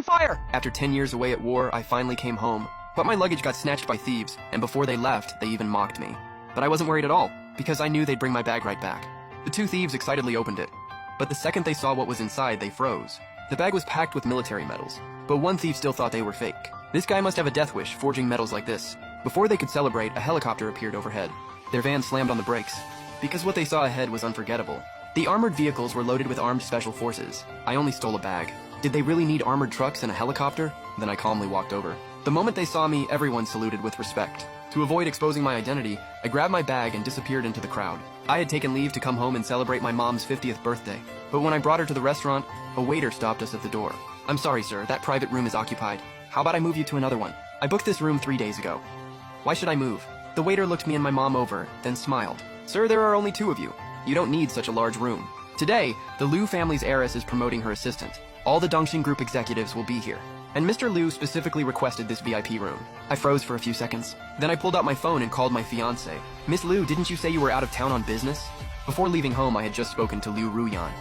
fire! After 10 years away at war, I finally came home. But my luggage got snatched by thieves, and before they left, they even mocked me. But I wasn't worried at all, because I knew they'd bring my bag right back. The two thieves excitedly opened it. But the second they saw what was inside, they froze. The bag was packed with military medals, but one thief still thought they were fake. This guy must have a death wish, forging medals like this. Before they could celebrate, a helicopter appeared overhead. Their van slammed on the brakes, because what they saw ahead was unforgettable. The armored vehicles were loaded with armed special forces. I only stole a bag. Did they really need armored trucks and a helicopter? Then I calmly walked over. The moment they saw me, everyone saluted with respect. To avoid exposing my identity, I grabbed my bag and disappeared into the crowd. I had taken leave to come home and celebrate my mom's 50th birthday, but when I brought her to the restaurant, a waiter stopped us at the door. "I'm sorry, sir, that private room is occupied. How about I move you to another one? I booked this room 3 days ago." "Why should I move?" The waiter looked me and my mom over, then smiled. "Sir, there are only 2 of you. You don't need such a large room. Today, the Liu family's heiress is promoting her assistant. All the Dongxing Group executives will be here. And Mr. Liu specifically requested this VIP room." I froze for a few seconds. Then I pulled out my phone and called my fiancée. "Miss Liu, didn't you say you were out of town on business?" Before leaving home, I had just spoken to Liu Ruyan.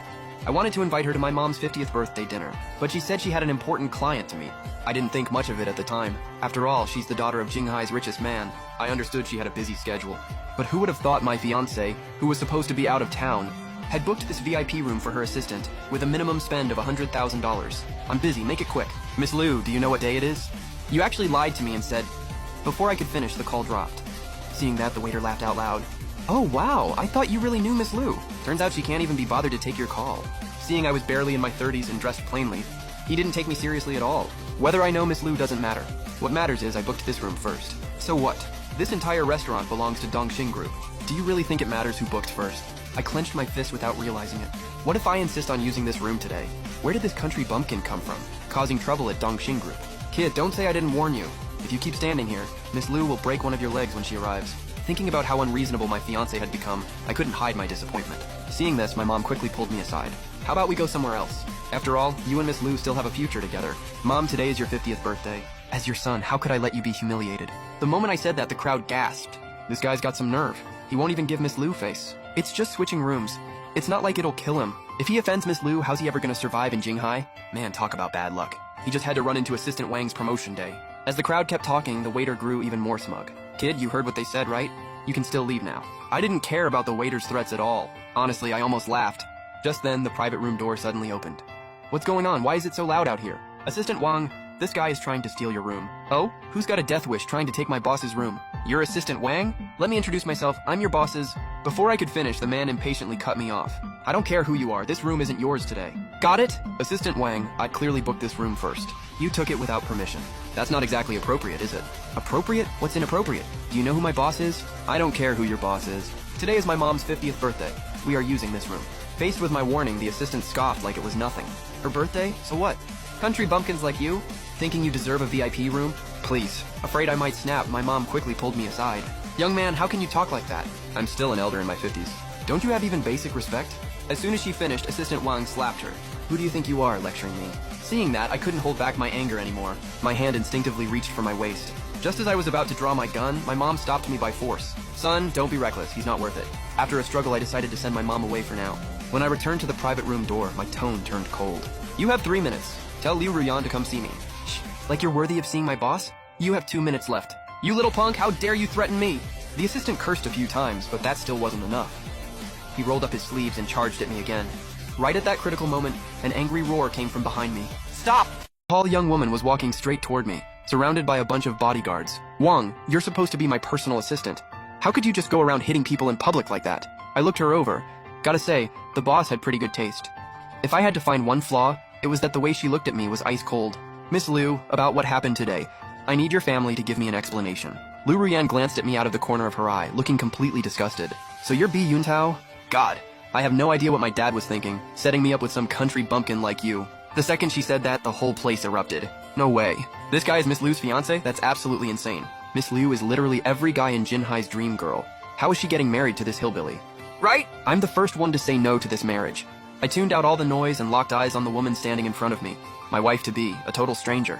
I wanted to invite her to my mom's 50th birthday dinner, but she said she had an important client to meet. I didn't think much of it at the time. After all, she's the daughter of Jinghai's richest man. I understood she had a busy schedule. But who would have thought my fiancée, who was supposed to be out of town, had booked this VIP room for her assistant with a minimum spend of $100,000. "I'm busy, make it quick." "Miss Liu, do you know what day it is?" "You actually lied to me and said..." Before I could finish, the call dropped. Seeing that, the waiter laughed out loud. "Oh wow, I thought you really knew Miss Liu. Turns out she can't even be bothered to take your call." Seeing I was barely in my 30s and dressed plainly, he didn't take me seriously at all. Whether I know Miss Liu doesn't matter. What matters is I booked this room first. So what? This entire restaurant belongs to Dongxing Group. Do you really think it matters who booked first? I clenched my fist without realizing it. What if I insist on using this room today? Where did this country bumpkin come from, causing trouble at Dongxing Group? Kid, don't say I didn't warn you. If you keep standing here, Miss Liu will break one of your legs when she arrives. Thinking about how unreasonable my fiancé had become, I couldn't hide my disappointment. Seeing this, my mom quickly pulled me aside. "How about we go somewhere else? After all, you and Miss Liu still have a future together. Mom, today is your 50th birthday. As your son, how could I let you be humiliated?" The moment I said that, the crowd gasped. This guy's got some nerve. He won't even give Miss Liu face. It's just switching rooms. It's not like it'll kill him. If he offends Miss Liu, how's he ever gonna survive in Jinghai? Man, talk about bad luck. He just had to run into Assistant Wang's promotion day. As the crowd kept talking, the waiter grew even more smug. "Kid, you heard what they said, right? You can still leave now." I didn't care about the waiter's threats at all. Honestly, I almost laughed. Just then, the private room door suddenly opened. "What's going on? Why is it so loud out here?" "Assistant Wang, this guy is trying to steal your room." "Oh? Who's got a death wish trying to take my boss's room?" "You're Assistant Wang? Let me introduce myself. I'm your boss's..." Before I could finish, the man impatiently cut me off. "I don't care who you are. This room isn't yours today." "Got it?" "Assistant Wang, I'd clearly booked this room first. You took it without permission. That's not exactly appropriate, is it?" "Appropriate? What's inappropriate? Do you know who my boss is?" "I don't care who your boss is. Today is my mom's 50th birthday. We are using this room." Faced with my warning, the assistant scoffed like it was nothing. "Her birthday? So what? Country bumpkins like you? Thinking you deserve a VIP room? Please." Afraid I might snap, my mom quickly pulled me aside. "Young man, how can you talk like that?" I'm still an elder in my 50s. "Don't you have even basic respect?" As soon as she finished, Assistant Wang slapped her. "Who do you think you are, lecturing me?" Seeing that, I couldn't hold back my anger anymore. My hand instinctively reached for my waist. Just as I was about to draw my gun, my mom stopped me by force. "Son, don't be reckless. He's not worth it." After a struggle, I decided to send my mom away for now. When I returned to the private room door, my tone turned cold. "You have 3 minutes. Tell Liu Ruyan to come see me." "Shh, like you're worthy of seeing my boss?" "You have 2 minutes left." "You little punk, how dare you threaten me?" The assistant cursed a few times, but that still wasn't enough. He rolled up his sleeves and charged at me again. Right at that critical moment, an angry roar came from behind me. "Stop!" A tall young woman was walking straight toward me, surrounded by a bunch of bodyguards. "Wang, you're supposed to be my personal assistant. How could you just go around hitting people in public like that?" I looked her over. Gotta say, the boss had pretty good taste. If I had to find one flaw, it was that the way she looked at me was ice cold. "Miss Liu, about what happened today, I need your family to give me an explanation." Liu Ruyan glanced at me out of the corner of her eye, looking completely disgusted. "So you're Bi Yuntao? God, I have no idea what my dad was thinking, setting me up with some country bumpkin like you." The second she said that, the whole place erupted. No way. This guy is Miss Liu's fiancé? That's absolutely insane. Miss Liu is literally every guy in Jinhai's dream girl. How is she getting married to this hillbilly? Right? I'm the first one to say no to this marriage. I tuned out all the noise and locked eyes on the woman standing in front of me. My wife-to-be, a total stranger.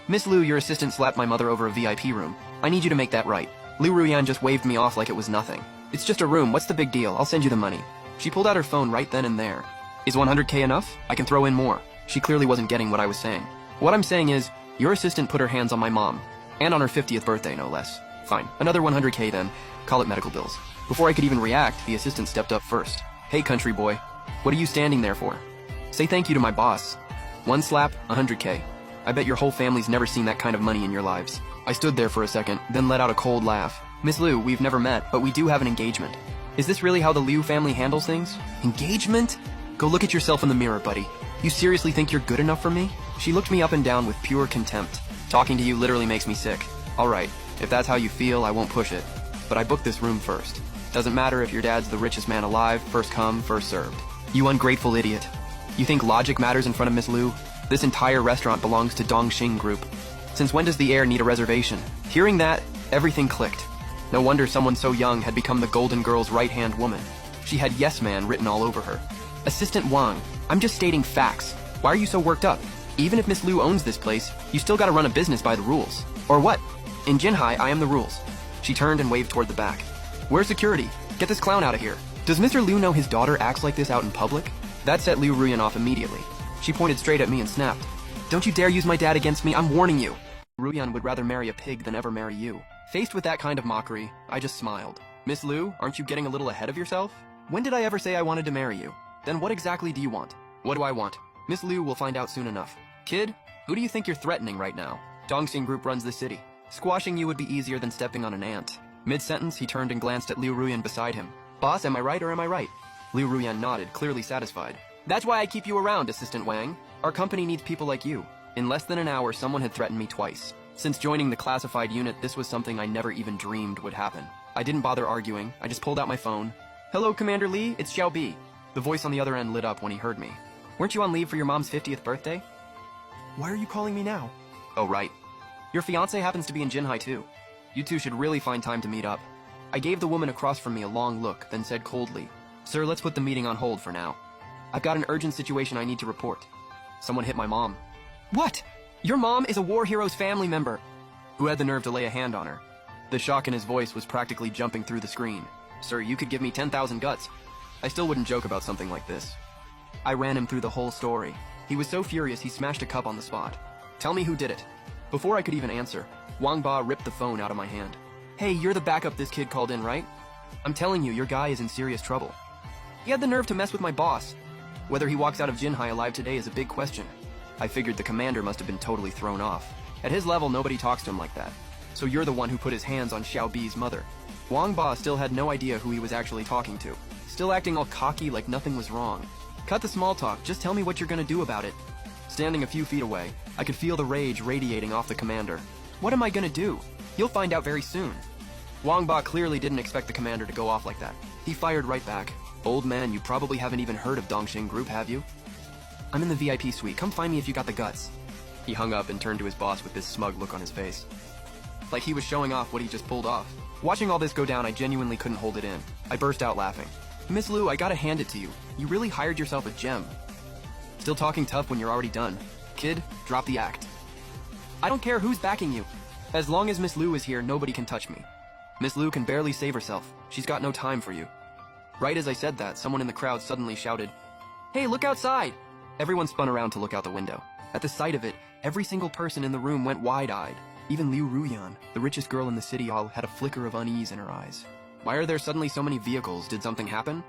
"Miss Liu, your assistant slapped my mother over a VIP room. I need you to make that right." Liu Ruyan just waved me off like it was nothing. "It's just a room, what's the big deal? I'll send you the money." She pulled out her phone right then and there. "Is 100K enough? I can throw in more." She clearly wasn't getting what I was saying. What I'm saying is, your assistant put her hands on my mom. And on her 50th birthday, no less. Fine, another 100K then. Call it medical bills. Before I could even react, the assistant stepped up first. Hey, country boy. What are you standing there for? Say thank you to my boss. One slap, 100K. I bet your whole family's never seen that kind of money in your lives. I stood there for a second, then let out a cold laugh. Miss Liu, we've never met, but we do have an engagement. Is this really how the Liu family handles things? Engagement? Go look at yourself in the mirror, buddy. You seriously think you're good enough for me? She looked me up and down with pure contempt. Talking to you literally makes me sick. Alright, if that's how you feel, I won't push it. But I booked this room first. Doesn't matter if your dad's the richest man alive, first come, first served. You ungrateful idiot. You think logic matters in front of Miss Liu? This entire restaurant belongs to Dongxing Group. Since when does the heir need a reservation? Hearing that, everything clicked. No wonder someone so young had become the Golden Girl's right-hand woman. She had yes man written all over her. Assistant Wang, I'm just stating facts. Why are you so worked up? Even if Miss Liu owns this place, you still gotta run a business by the rules. Or what? In Jinhai, I am the rules. She turned and waved toward the back. Where's security? Get this clown out of here. Does Mr. Liu know his daughter acts like this out in public? That set Liu Ruyan off immediately. She pointed straight at me and snapped. Don't you dare use my dad against me, I'm warning you. Ruyan would rather marry a pig than ever marry you. Faced with that kind of mockery, I just smiled. Miss Liu, aren't you getting a little ahead of yourself? When did I ever say I wanted to marry you? Then what exactly do you want? What do I want? Miss Liu will find out soon enough. Kid, who do you think you're threatening right now? Dongxing Group runs the city. Squashing you would be easier than stepping on an ant. Mid-sentence, he turned and glanced at Liu Ruyan beside him. Boss, am I right or am I right? Liu Ruyan nodded, clearly satisfied. That's why I keep you around, Assistant Wang. Our company needs people like you. In less than an hour, someone had threatened me twice. Since joining the classified unit, this was something I never even dreamed would happen. I didn't bother arguing, I just pulled out my phone. Hello, Commander Li, it's Xiao Bi. The voice on the other end lit up when he heard me. Weren't you on leave for your mom's 50th birthday? Why are you calling me now? Oh, right. Your fiancé happens to be in Jinhai too. You two should really find time to meet up. I gave the woman across from me a long look, then said coldly, Sir, let's put the meeting on hold for now. I've got an urgent situation I need to report. Someone hit my mom. What? Your mom is a war hero's family member. Who had the nerve to lay a hand on her? The shock in his voice was practically jumping through the screen. Sir, you could give me 10,000 guts. I still wouldn't joke about something like this. I ran him through the whole story. He was so furious he smashed a cup on the spot. Tell me who did it. Before I could even answer, Wang Ba ripped the phone out of my hand. Hey, you're the backup this kid called in, right? I'm telling you, your guy is in serious trouble. He had the nerve to mess with my boss. Whether he walks out of Jinhai alive today is a big question. I figured the commander must have been totally thrown off. At his level, nobody talks to him like that. So you're the one who put his hands on Xiao Bi's mother. Wang Ba still had no idea who he was actually talking to. Still acting all cocky like nothing was wrong. Cut the small talk, just tell me what you're gonna do about it. Standing a few feet away, I could feel the rage radiating off the commander. What am I gonna do? You'll find out very soon. Wang Ba clearly didn't expect the commander to go off like that. He fired right back. Old man, you probably haven't even heard of Dongxing Group, have you? I'm in the VIP suite. Come find me if you got the guts. He hung up and turned to his boss with this smug look on his face. Like he was showing off what he just pulled off. Watching all this go down, I genuinely couldn't hold it in. I burst out laughing. Miss Liu, I gotta hand it to you. You really hired yourself a gem. Still talking tough when you're already done. Kid, drop the act. I don't care who's backing you. As long as Miss Liu is here, nobody can touch me. Miss Liu can barely save herself. She's got no time for you. Right as I said that, someone in the crowd suddenly shouted, Hey, look outside! Everyone spun around to look out the window. At the sight of it, every single person in the room went wide-eyed. Even Liu Ruyan, the richest girl in the city hall, had a flicker of unease in her eyes. Why are there suddenly so many vehicles? Did something happen?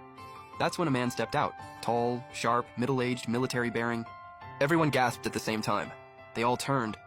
That's when a man stepped out. Tall, sharp, middle-aged, military-bearing. Everyone gasped at the same time. They all turned,